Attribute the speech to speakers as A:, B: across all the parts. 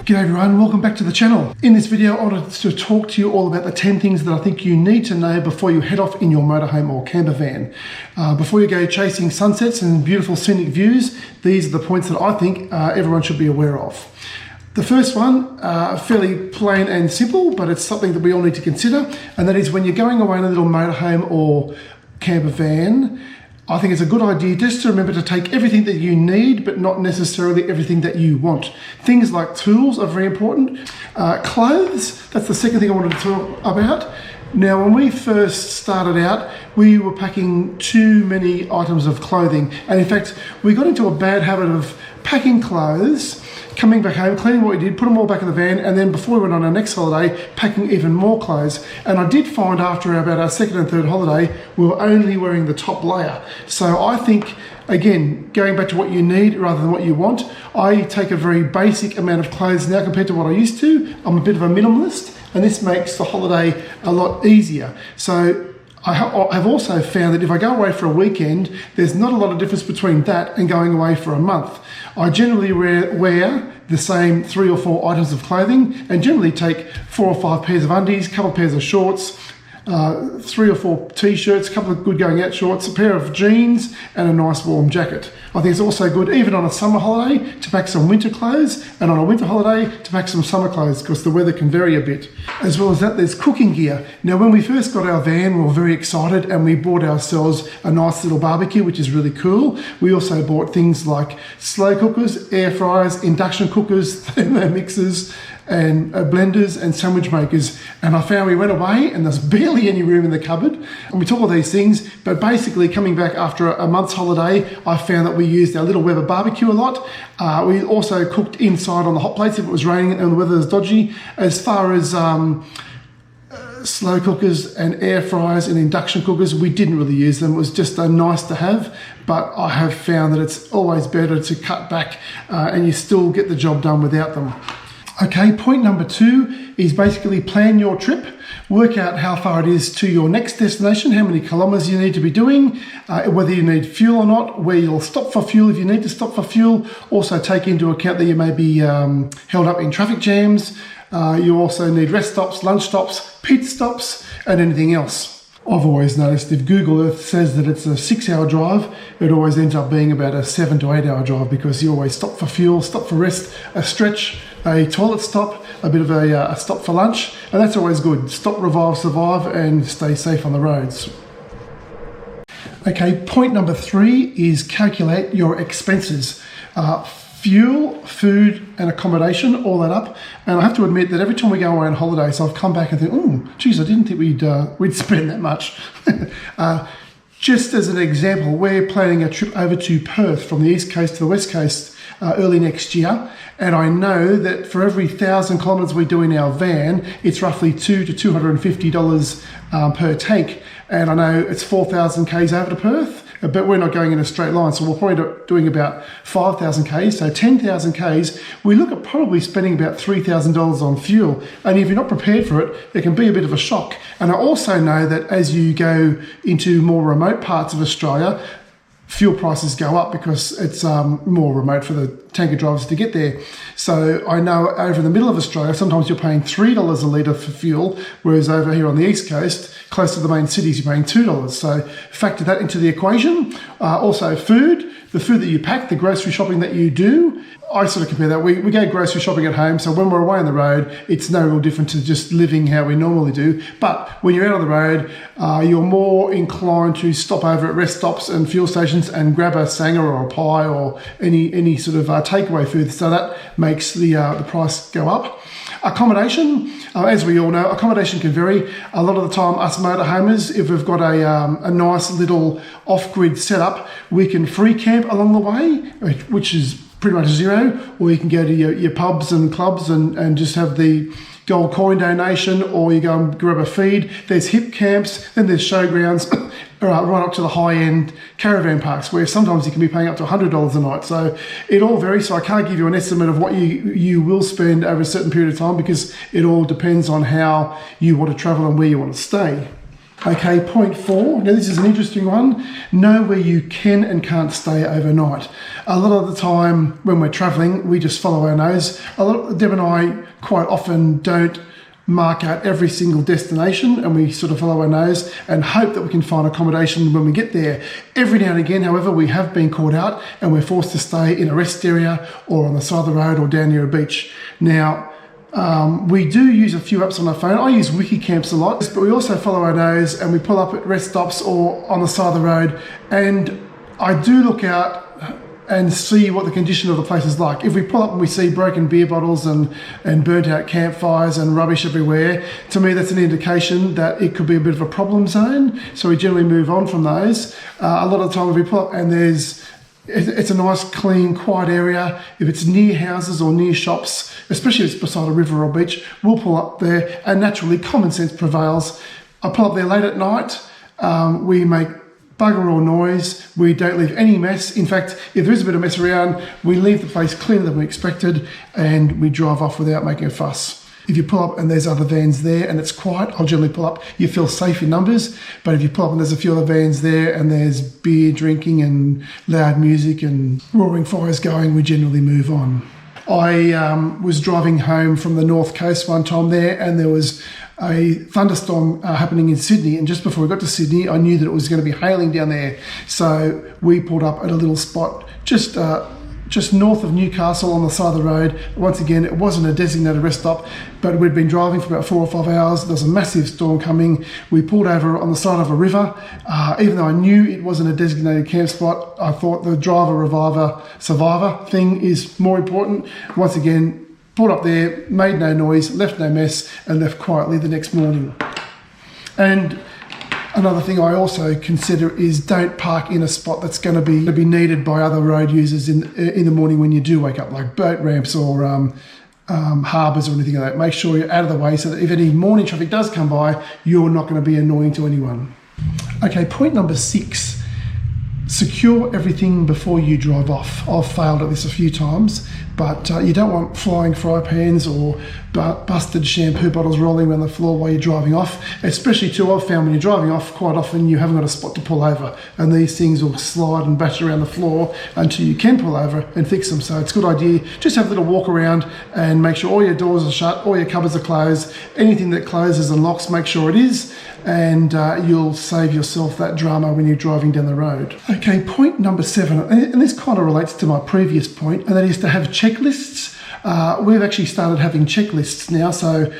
A: G'day everyone, welcome back to the channel. In this video I wanted to talk to you all about the 10 things that I think you need to know before you head off in your motorhome or camper van. Before you go chasing sunsets and beautiful scenic views, these are the points that I think everyone should be aware of. The first one, fairly plain and simple, but it's something that we all need to consider, and that is when you're going away in a little motorhome or camper van, I think it's a good idea just to remember to take everything that you need, but not necessarily everything that you want. Things like tools are very important. Clothes, that's the second thing I wanted to talk about. Now, when we first started out, we were packing too many items of clothing. And in fact, we got into a bad habit of packing clothes, coming back home, cleaning what we did, put them all back in the van, and then before we went on our next holiday, packing even more clothes. And I did find after about our second and third holiday, we were only wearing the top layer. So I think, again, going back to what you need rather than what you want, I take a very basic amount of clothes now compared to what I used to. I'm a bit of a minimalist, and this makes the holiday a lot easier. So I've also found that if I go away for a weekend, there's not a lot of difference between that and going away for a month. I generally wear the same 3 or 4 items of clothing and generally take 4 or 5 pairs of undies, a couple of pairs of shorts, 3 or 4 t-shirts, a couple of good going out shorts, a pair of jeans and a nice warm jacket. I think it's also good, even on a summer holiday, to pack some winter clothes, and on a winter holiday to pack some summer clothes because the weather can vary a bit. As well as that, there's cooking gear. Now, when we first got our van, we were very excited and we bought ourselves a nice little barbecue, which is really cool. We also bought things like slow cookers, air fryers, induction cookers, thermomixers, and blenders and sandwich makers. And I found we went away and there's barely any room in the cupboard. And we took all these things, but basically coming back after a month's holiday, I found that we used our little Weber barbecue a lot. We also cooked inside on the hot plates if it was raining and the weather was dodgy. As far as slow cookers and air fryers and induction cookers, we didn't really use them. It was just nice to have, but I have found that it's always better to cut back and you still get the job done without them. Okay, point number 2 is basically plan your trip. Work out how far it is to your next destination, how many kilometers you need to be doing, whether you need fuel or not, where you'll stop for fuel if you need to stop for fuel. Also take into account that you may be held up in traffic jams. You also need rest stops, lunch stops, pit stops, and anything else. I've always noticed if Google Earth says that it's a 6-hour drive, it always ends up being about a 7 to 8 hour drive because you always stop for fuel, stop for rest, a stretch, a toilet stop, a bit of a stop for lunch, and that's always good. Stop, revive, survive, and stay safe on the roads. Okay, point number 3 is calculate your expenses. Fuel, food, and accommodation, all that up. And I have to admit that every time we go away on holiday, so I've come back and think, oh, geez, I didn't think we'd spend that much. Just as an example, we're planning a trip over to Perth from the East Coast to the West Coast early next year. And I know that for every 1,000 kilometres we do in our van, it's roughly $200 to $250 per tank. And I know it's 4,000 Ks over to Perth, but we're not going in a straight line. So we're probably doing about 5,000 Ks, so 10,000 Ks. We look at probably spending about $3,000 on fuel. And if you're not prepared for it, it can be a bit of a shock. And I also know that as you go into more remote parts of Australia, fuel prices go up because it's more remote for the tanker drivers to get there. So I know over in the middle of Australia, sometimes you're paying $3 a litre for fuel, whereas over here on the East Coast, close to the main cities, you're paying $2. So factor that into the equation. Also food, the food that you pack, the grocery shopping that you do. I sort of compare that. We go grocery shopping at home, so when we're away on the road, it's no real different to just living how we normally do. But when you're out on the road, you're more inclined to stop over at rest stops and fuel stations and grab a sanger or a pie or any sort of takeaway food. So that makes the price go up. Accommodation, as we all know, accommodation can vary. A lot of the time, us motorhomers, if we've got a nice little off-grid setup, we can free camp along the way, which is pretty much zero, or you can go to your pubs and clubs and just have the gold coin donation, or you go and grab a feed. There's hip camps, then there's showgrounds, right up to the high-end caravan parks, where sometimes you can be paying up to $100 a night. So it all varies, so I can't give you an estimate of what you will spend over a certain period of time because it all depends on how you want to travel and where you want to stay. Okay, point 4. Now this is an interesting one. Know where you can and can't stay overnight. A lot of the time when we're traveling, we just follow our nose. Deb and I quite often don't mark out every single destination, and we sort of follow our nose and hope that we can find accommodation when we get there. Every now and again, however, we have been caught out and we're forced to stay in a rest area or on the side of the road or down near a beach. Now, we do use a few apps on our phone. I use Wikicamps a lot, but we also follow our nose and we pull up at rest stops or on the side of the road, and I do look out and see what the condition of the place is like. If we pull up and we see broken beer bottles and burnt out campfires and rubbish everywhere, to me that's an indication that it could be a bit of a problem zone, so we generally move on from those. A lot of the time if we pull up and it's a nice, clean, quiet area. If it's near houses or near shops, especially if it's beside a river or beach, we'll pull up there, and naturally common sense prevails. I pull up there late at night. We make bugger all noise. We don't leave any mess. In fact, if there is a bit of mess around, we leave the place cleaner than we expected, and we drive off without making a fuss. If you pull up and there's other vans there and it's quiet, I'll generally pull up. You feel safe in numbers, but if you pull up and there's a few other vans there and there's beer drinking and loud music and roaring fires going, we generally move on. I was driving home from the North Coast one time there, and there was a thunderstorm happening in Sydney, and just before we got to Sydney, I knew that it was going to be hailing down there. So we pulled up at a little spot just north of Newcastle on the side of the road. Once again, it wasn't a designated rest stop, but we'd been driving for about 4 or 5 hours. There was a massive storm coming. We pulled over on the side of a river. Even though I knew it wasn't a designated camp spot, I thought the driver, reviver, survivor thing is more important. Once again, pulled up there, made no noise, left no mess, and left quietly the next morning. And another thing I also consider is don't park in a spot that's going to be needed by other road users in the morning when you do wake up, like boat ramps or harbours or anything like that. Make sure you're out of the way so that if any morning traffic does come by, you're not going to be annoying to anyone. Okay, point number 6. Secure everything before you drive off. I've failed at this a few times, but you don't want flying fry pans or busted shampoo bottles rolling around the floor while you're driving off. Especially too, I've found when you're driving off, quite often you haven't got a spot to pull over, and these things will slide and bash around the floor until you can pull over and fix them. So it's a good idea, just have a little walk around and make sure all your doors are shut, all your cupboards are closed. Anything that closes and locks, make sure it is, and you'll save yourself that drama when you're driving down the road. Okay, point number 7, and this kind of relates to my previous point, and that is to have checklists. We've actually started having checklists now, so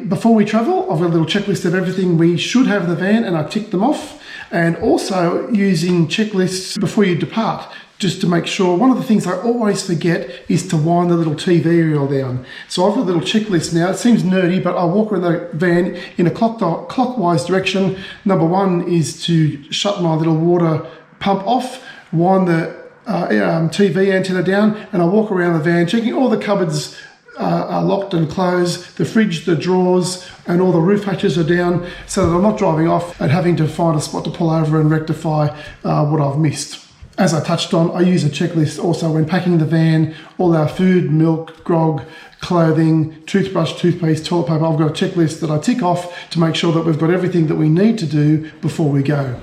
A: before we travel, I've got a little checklist of everything we should have in the van, and I tick them off, and also using checklists before you depart, just to make sure. One of the things I always forget is to wind the little TV reel down. So I've got a little checklist now. It seems nerdy, but I walk around the van in a clockwise direction. Number 1 is to shut my little water pump off, wind the TV antenna down, and I walk around the van checking all the cupboards are locked and closed, the fridge, the drawers, and all the roof hatches are down, so that I'm not driving off and having to find a spot to pull over and rectify what I've missed. As I touched on, I use a checklist also when packing the van. All our food, milk, grog, clothing, toothbrush, toothpaste, toilet paper, I've got a checklist that I tick off to make sure that we've got everything that we need to do before we go.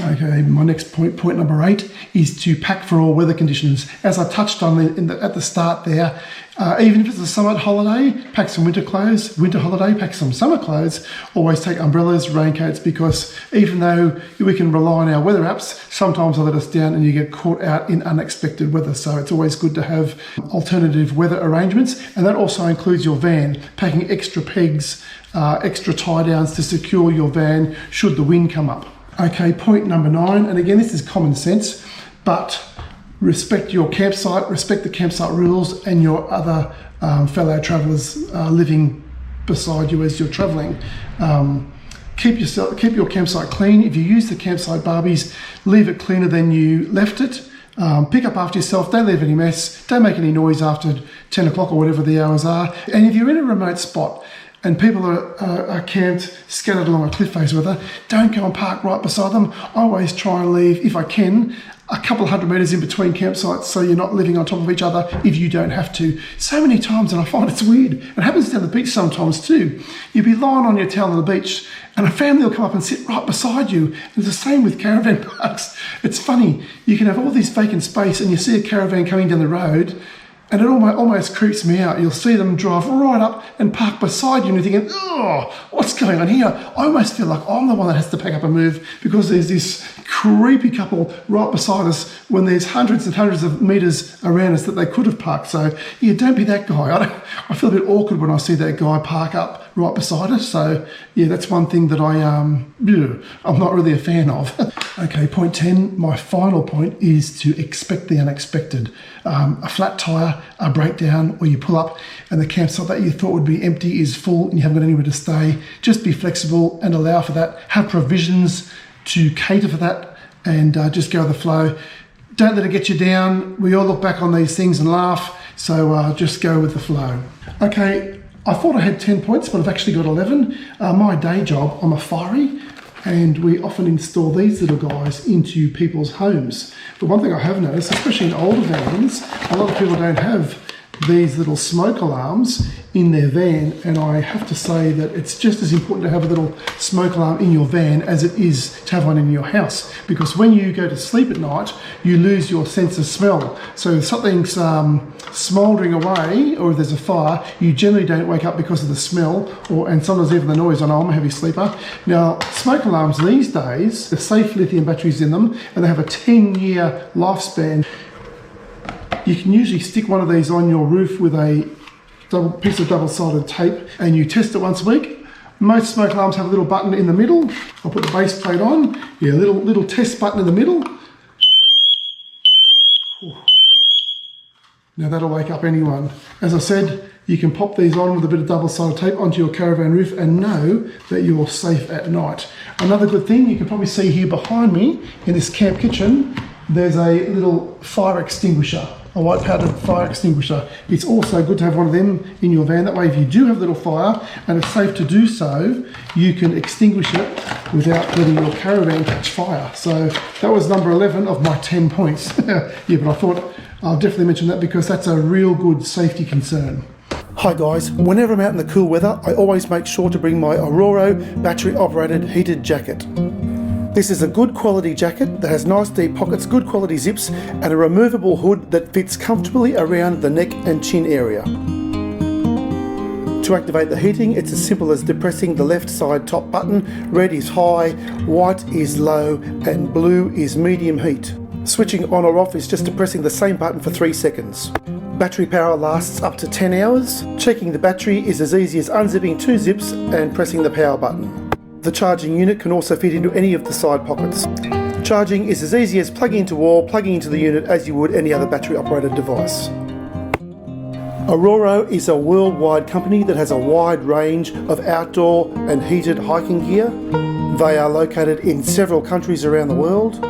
A: Okay, my next point number 8, is to pack for all weather conditions. As I touched on at the start there, even if it's a summer holiday, pack some winter clothes. Winter holiday, pack some summer clothes. Always take umbrellas, raincoats, because even though we can rely on our weather apps, sometimes they let us down and you get caught out in unexpected weather. So it's always good to have alternative weather arrangements, and that also includes your van, packing extra pegs, extra tie downs to secure your van should the wind come up. Okay, point number 9, and again, this is common sense, but respect your campsite, respect the campsite rules and your other fellow travellers living beside you as you're travelling. Keep your campsite clean. If you use the campsite barbies, leave it cleaner than you left it. Pick up after yourself, don't leave any mess, don't make any noise after 10 o'clock or whatever the hours are. And if you're in a remote spot, and people are camped, scattered along a cliff face with her, don't go and park right beside them. I always try and leave, if I can, a couple of 100 metres in between campsites so you're not living on top of each other if you don't have to. So many times, and I find it's weird, it happens down the beach sometimes too. You'll be lying on your towel on the beach and a family will come up and sit right beside you. And it's the same with caravan parks. It's funny, you can have all this vacant space and you see a caravan coming down the road, and it almost creeps me out. You'll see them drive right up and park beside you and you're thinking, oh, what's going on here? I almost feel like I'm the one that has to pack up and move because there's this creepy couple right beside us when there's hundreds and hundreds of metres around us that they could have parked. So yeah, don't be that guy. I feel a bit awkward when I see that guy park up right beside us. So yeah, that's one thing that I'm not really a fan of. Okay, point 10, my final point is to expect the unexpected. A flat tyre, a breakdown, or you pull up and the campsite that you thought would be empty is full and you haven't got anywhere to stay. Just be flexible and allow for that. Have provisions to cater for that, and just go with the flow. Don't let it get you down. We all look back on these things and laugh, so just go with the flow. Okay, I thought I had 10 points, but I've actually got 11. My day job, I'm a firey, and we often install these little guys into people's homes. But one thing I have noticed, especially in older vans, a lot of people don't have these little smoke alarms in their van, and I have to say that it's just as important to have a little smoke alarm in your van as it is to have one in your house, because when you go to sleep at night you lose your sense of smell. So if something's smouldering away or if there's a fire, you generally don't wake up because of the smell and sometimes even the noise. I know I'm a heavy sleeper. Now smoke alarms these days, the safe lithium batteries in them, and they have a 10-year lifespan. You can usually stick one of these on your roof with a piece of double-sided tape and you test it once a week. Most smoke alarms have a little button in the middle. I'll put the base plate on. Yeah, little test button in the middle. Now that'll wake up anyone. As I said, you can pop these on with a bit of double-sided tape onto your caravan roof and know that you're safe at night. Another good thing, you can probably see here behind me in this camp kitchen, there's a little fire extinguisher. A white powdered fire extinguisher. It's also good to have one of them in your van. That way if you do have a little fire and it's safe to do so, you can extinguish it without letting your caravan catch fire. So that was number 11 of my 10 points. Yeah, but I thought I'll definitely mention that because that's a real good safety concern. Hi guys, whenever I'm out in the cool weather, I always make sure to bring my Aurora battery operated heated jacket. This is a good quality jacket that has nice deep pockets, good quality zips, and a removable hood that fits comfortably around the neck and chin area. To activate the heating, it's as simple as depressing the left side top button. Red is high, white is low, and blue is medium heat. Switching on or off is just depressing the same button for 3 seconds. Battery power lasts up to 10 hours. Checking the battery is as easy as unzipping 2 zips and pressing the power button. The charging unit can also fit into any of the side pockets. Charging is as easy as plugging into wall, plugging into the unit as you would any other battery operated device. Aurora is a worldwide company that has a wide range of outdoor and heated hiking gear. They are located in several countries around the world.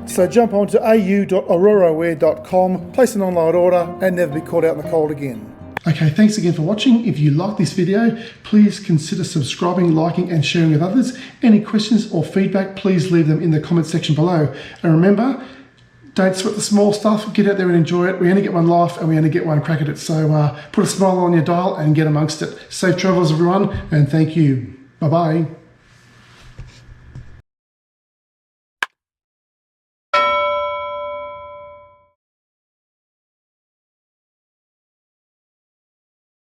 A: So jump onto au.auroraware.com, place an online order and never be caught out in the cold again. Okay, thanks again for watching. If you like this video, please consider subscribing, liking and sharing with others. Any questions or feedback, please leave them in the comment section below. And remember, don't sweat the small stuff, get out there and enjoy it. We only get one life and we only get one crack at it. So put a smile on your dial and get amongst it. Safe travels everyone, and thank you. Bye-bye.